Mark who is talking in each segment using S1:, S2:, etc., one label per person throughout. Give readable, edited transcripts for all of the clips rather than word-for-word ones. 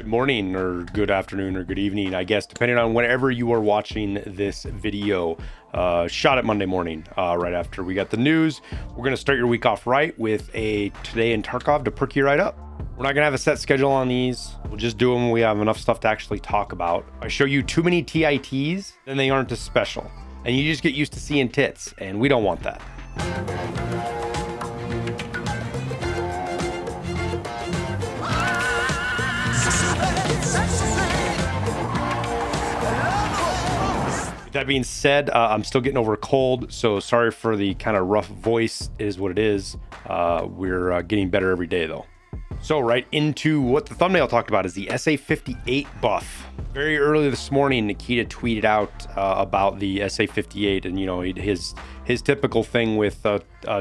S1: Good morning or good afternoon or good evening, I guess, depending on whenever you are watching this video. Shot at Monday morning, right after we got the news. We're going to start your week off right with a today in Tarkov to perk you right up. We're not going to have a set schedule on these. We'll just do them when we have enough stuff to actually talk about. I show you too many TITs, then they aren't as special. And you just get used to seeing tits, and we don't want that. That being said, I'm still getting over a cold, so sorry for the kind of rough voice. It is what it is. We're getting better every day, though. So right into what the thumbnail talked about is the SA58 Buff. Very early this morning, Nikita tweeted out about the SA58, and you know his typical thing with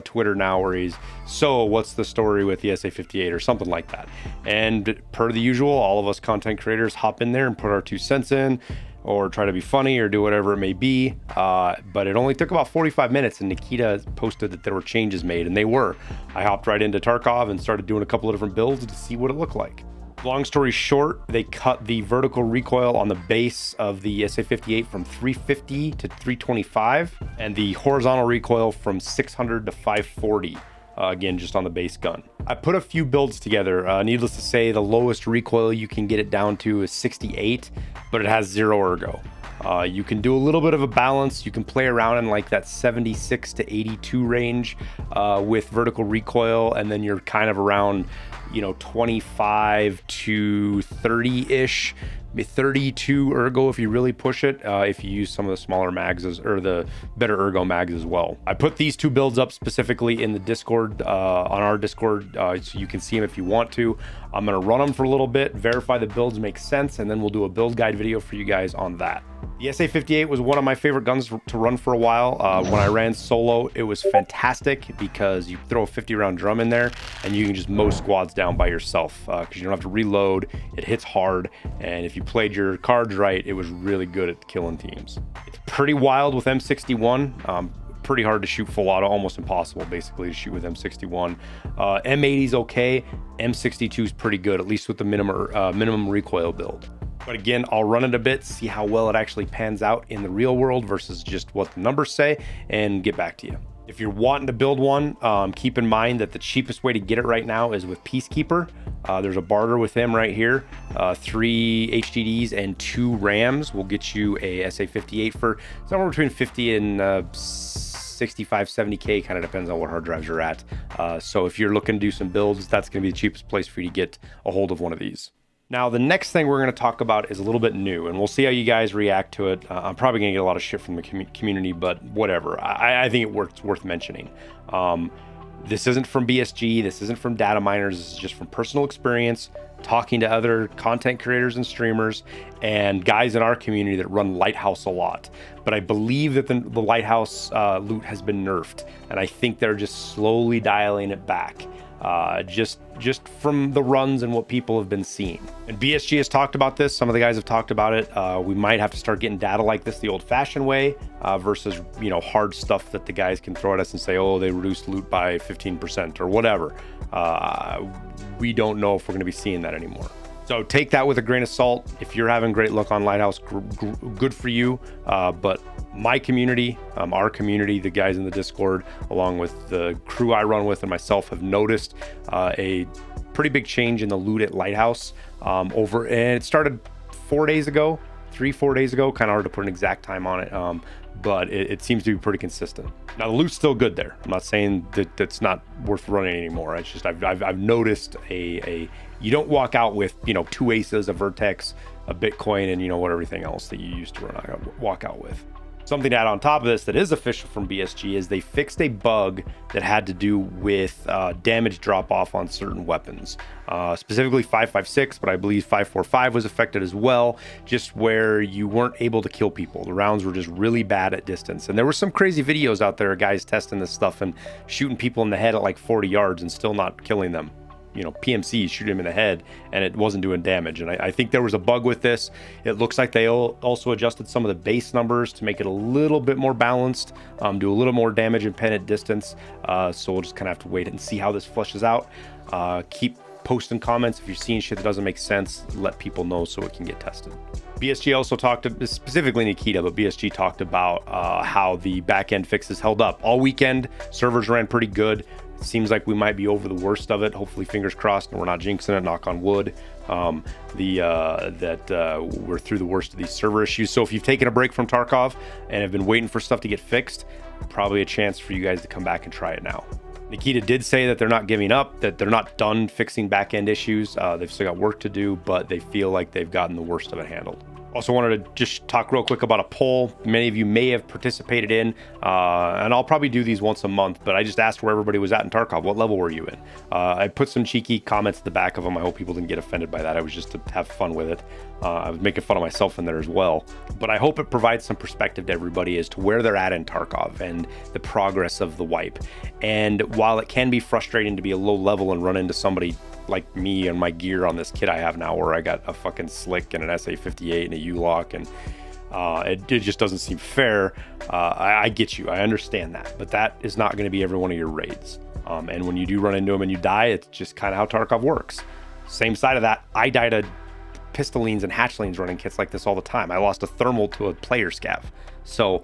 S1: Twitter now, where he's, so what's the story with the SA58 or something like that. And per the usual, all of us content creators hop in there and put our 2 cents in, or try to be funny or do whatever it may be. But it only took about 45 minutes and Nikita posted that there were changes made, and they were. I hopped right into Tarkov and started doing a couple of different builds to see what it looked like. Long story short, they cut the vertical recoil on the base of the SA58 from 350 to 325, and the horizontal recoil from 600 to 540. Again, just on the base gun. I put a few builds together. Needless to say, the lowest recoil you can get it down to is 68, but it has 0 ergo. You can do a little bit of a balance. You can play around in like that 76 to 82 range with vertical recoil, and then you're kind of around, you know, 25 to 30-ish. 32 ergo if you really push it, if you use some of the smaller mags or the better ergo mags as well. I put these 2 builds up specifically in the Discord, on our Discord, so you can see them if you want to. I'm going to run them for a little bit, verify the builds make sense, and then we'll do a build guide video for you guys on that. The SA58 was one of my favorite guns to run for a while. When I ran solo, it was fantastic because you throw a 50-round drum in there and you can just mow squads down by yourself because you don't have to reload. It hits hard, and if you played your cards right, it was really good at killing teams. It's pretty wild with M61. Pretty hard to shoot full auto, almost impossible basically to shoot with M61. M80 is okay. M62 is pretty good, at least with the minimum recoil build. But again, I'll run it a bit, see how well it actually pans out in the real world versus just what the numbers say, and get back to you. If you're wanting to build one, keep in mind that the cheapest way to get it right now is with Peacekeeper. There's a barter with them right here. 3 HDDs and 2 RAMs will get you a SA58 for somewhere between 50 and 65, 70K, kind of depends on what hard drives you're at. So if you're looking to do some builds, that's going to be the cheapest place for you to get a hold of one of these. Now, the next thing we're going to talk about is a little bit new, and we'll see how you guys react to it. I'm probably going to get a lot of shit from the community, but whatever. I think it's worth mentioning. This isn't from BSG. This isn't from data miners. This is just from personal experience, talking to other content creators and streamers and guys in our community that run Lighthouse a lot. But I believe that the Lighthouse loot has been nerfed, and I think they're just slowly dialing it back. Just from the runs and what people have been seeing. And BSG has talked about this. Some of the guys have talked about it. We might have to start getting data like this the old-fashioned way versus, you know, hard stuff that the guys can throw at us and say, oh, they reduced loot by 15% or whatever. We don't know if we're going to be seeing that anymore. So take that with a grain of salt. If you're having great luck on Lighthouse, good for you. But my community, our community, the guys in the Discord, along with the crew I run with and myself, have noticed a pretty big change in the loot at Lighthouse and it started 4 days ago, 3-4 days ago. Kind of hard to put an exact time on it, but it seems to be pretty consistent. Now the loot's still good there. I'm not saying that that's not worth running anymore. It's just I've noticed you don't walk out with, you know, 2 aces, a vertex, a Bitcoin, and you know what, everything else that you used to walk out with. Something to add on top of this that is official from BSG is they fixed a bug that had to do with damage drop off on certain weapons, specifically 5.56, but I believe 5.45 was affected as well, just where you weren't able to kill people. The rounds were just really bad at distance. And there were some crazy videos out there of guys testing this stuff and shooting people in the head at like 40 yards and still not killing them. You know, PMCs shoot him in the head and it wasn't doing damage. And I think there was a bug with this. It looks like they also adjusted some of the base numbers to make it a little bit more balanced, do a little more damage and pen at distance. So we'll just kind of have to wait and see how this flushes out. Keep post in comments if you're seeing shit that doesn't make sense. Let people know so it can get tested. BSG also talked, specifically Nikita, but BSG talked about how the backend fixes held up all weekend. Servers ran pretty good. It seems like we might be over the worst of it. Hopefully, fingers crossed, and we're not jinxing it. Knock on wood. We're through the worst of these server issues. So if you've taken a break from Tarkov and have been waiting for stuff to get fixed, probably a chance for you guys to come back and try it now. Nikita did say that they're not giving up, that they're not done fixing back-end issues. They've still got work to do, but they feel like they've gotten the worst of it handled. Also wanted to just talk real quick about a poll many of you may have participated in, and I'll probably do these once a month, but I just asked where everybody was at in Tarkov. What level were you in? I put some cheeky comments at the back of them. I hope people didn't get offended by that. I was just to have fun with it. I was making fun of myself in there as well, but I hope it provides some perspective to everybody as to where they're at in Tarkov and the progress of the wipe. And while it can be frustrating to be a low level and run into somebody like me and my gear on this kit I have now, where I got a fucking slick and an SA58 and a U-lock, and it just doesn't seem fair. I get you, I understand that, but that is not going to be every one of your raids. And when you do run into them and you die, it's just kind of how Tarkov works. Same side of that, I died to pistolines and hatchlings running kits like this all the time. I lost a thermal to a player scav. So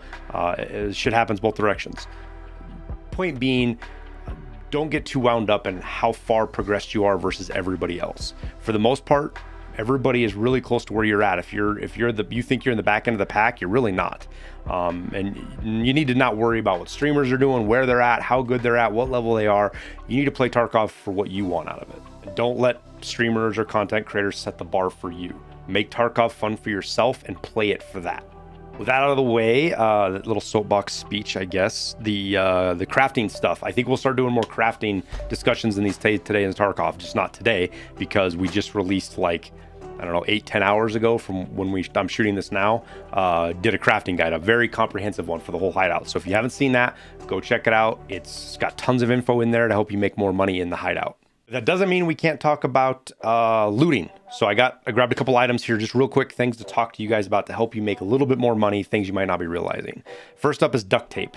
S1: shit happens both directions. Point being, don't get too wound up in how far progressed you are versus everybody else. For the most part, everybody is really close to where you're at. If you think you're in the back end of the pack, you're really not. And you need to not worry about what streamers are doing, where they're at, how good they're at, what level they are. You need to play Tarkov for what you want out of it. And don't let streamers or content creators set the bar for you. Make Tarkov fun for yourself and play it for that. With that out of the way, that little soapbox speech, I guess, the crafting stuff. I think we'll start doing more crafting discussions in these today in Tarkov, just not today, because we just released, like, I don't know, 8-10 hours ago from when I'm shooting this now, did a crafting guide, a very comprehensive one for the whole hideout. So if you haven't seen that, go check it out. It's got tons of info in there to help you make more money in the hideout. That doesn't mean we can't talk about looting. So I grabbed a couple items here, just real quick things to talk to you guys about to help you make a little bit more money, things you might not be realizing. First up is duct tape.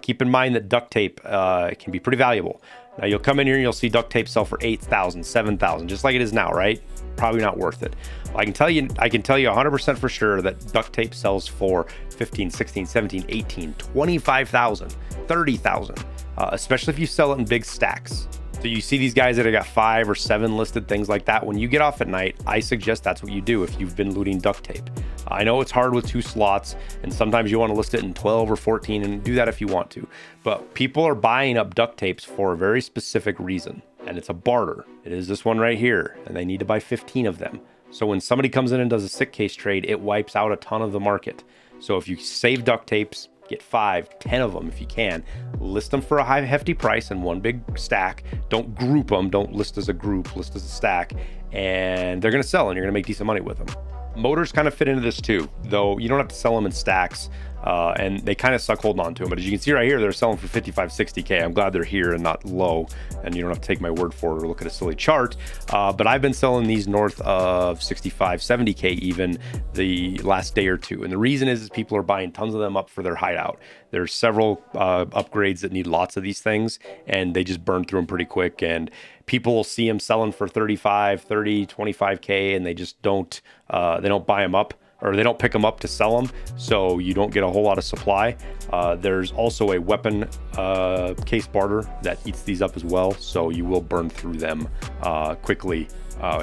S1: Keep in mind that duct tape can be pretty valuable. Now you'll come in here and you'll see duct tape sell for 8,000, 7,000, just like it is now, right? Probably not worth it. I can tell you 100% for sure that duct tape sells for 15, 16, 17, 18, 25,000, 30,000, especially if you sell it in big stacks. So you see these guys that have got 5 or 7 listed, things like that. When you get off at night, I suggest that's what you do if you've been looting duct tape. I know it's hard with 2 slots, and sometimes you want to list it in 12 or 14, and do that if you want to. But people are buying up duct tapes for a very specific reason, and it's a barter. It is this one right here, and they need to buy 15 of them. So when somebody comes in and does a sick case trade, it wipes out a ton of the market. So if you save duct tapes, get 5, 10 of them if you can, list them for a high hefty price in one big stack. Don't group them, don't list as a group, list as a stack, and they're going to sell and you're going to make decent money with them. Motors kind of fit into this too, though you don't have to sell them in stacks, and they kind of suck holding on to them. But as you can see right here, they're selling for 55, 60K. I'm glad they're here and not low, and you don't have to take my word for it or look at a silly chart. But I've been selling these north of 65, 70K even the last day or two. And the reason is people are buying tons of them up for their hideout. There's several upgrades that need lots of these things, and they just burn through them pretty quick. And people will see them selling for 35, 30, 25K, and they just don't buy them up, or they don't pick them up to sell them, so you don't get a whole lot of supply. There's also a weapon case barter that eats these up as well, so you will burn through them quickly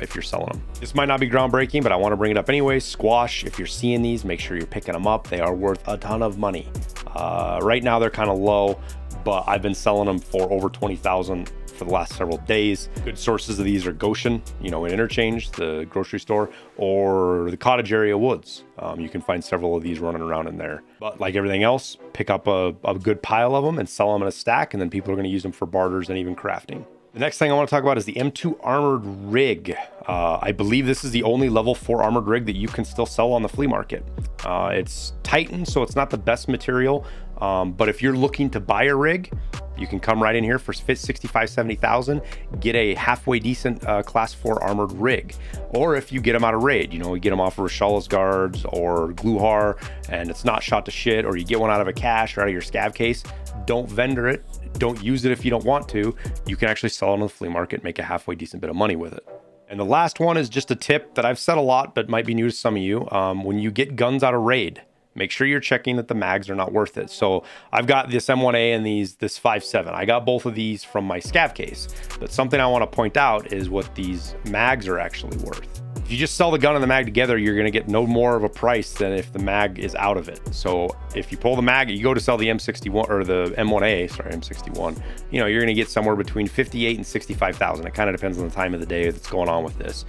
S1: if you're selling them. This might not be groundbreaking, but I want to bring it up anyway. Squash, if you're seeing these, make sure you're picking them up. They are worth a ton of money. Right now they're kind of low, but I've been selling them for over 20,000 for the last several days. Good sources of these are Goshen, in Interchange, the grocery store, or the Cottage area woods. You can find several of these running around in there. But like everything else, pick up a good pile of them and sell them in a stack, and then people are going to use them for barters and even crafting. The next thing I want to talk about is the M2 armored rig. I believe this is the only level 4 armored rig that you can still sell on the flea market. It's Titan, so it's not the best material, but if you're looking to buy a rig, you can come right in here for 65, 70,000, get a halfway decent class 4 armored rig. Or if you get them out of raid, you know, you get them off of Rashalla's guards or Gluhar and it's not shot to shit, or you get one out of a cache or out of your scav case, don't vendor it. Don't use it if you don't want to. You can actually sell it on the flea market, make a halfway decent bit of money with it. And the last one is just a tip that I've said a lot, but might be new to some of you. When you get guns out of raid, make sure you're checking that the mags are not worth it. So I've got this M1A and this 5.7. I got both of these from my scav case, but something I want to point out is what these mags are actually worth. If you just sell the gun and the mag together, you're going to get no more of a price than if the mag is out of it. So if you pull the mag, you go to sell the M61 or the M1A, sorry, M61, you know, you're going to get somewhere between 58 and 65,000. It kind of depends on the time of the day that's going on with this.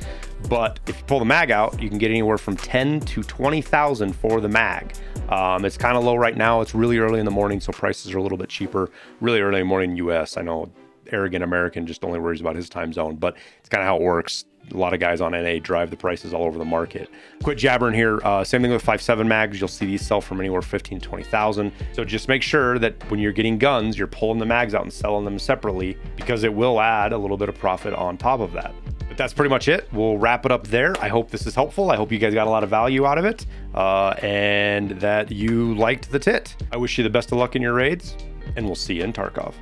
S1: But if you pull the mag out, you can get anywhere from 10 to 20,000 for the mag. It's kind of low right now. It's really early in the morning, so prices are a little bit cheaper. Really early in the morning in US. I know arrogant American just only worries about his time zone, but it's kind of how it works. A lot of guys on NA drive the prices all over the market. Quit jabbering here. Same thing with 5.7 mags. You'll see these sell from anywhere 15 to 20,000. So just make sure that when you're getting guns, you're pulling the mags out and selling them separately, because it will add a little bit of profit on top of that. But that's pretty much it. We'll wrap it up there. I hope this is helpful. I hope you guys got a lot of value out of it, and that you liked the tit. I wish you the best of luck in your raids, and we'll see you in Tarkov.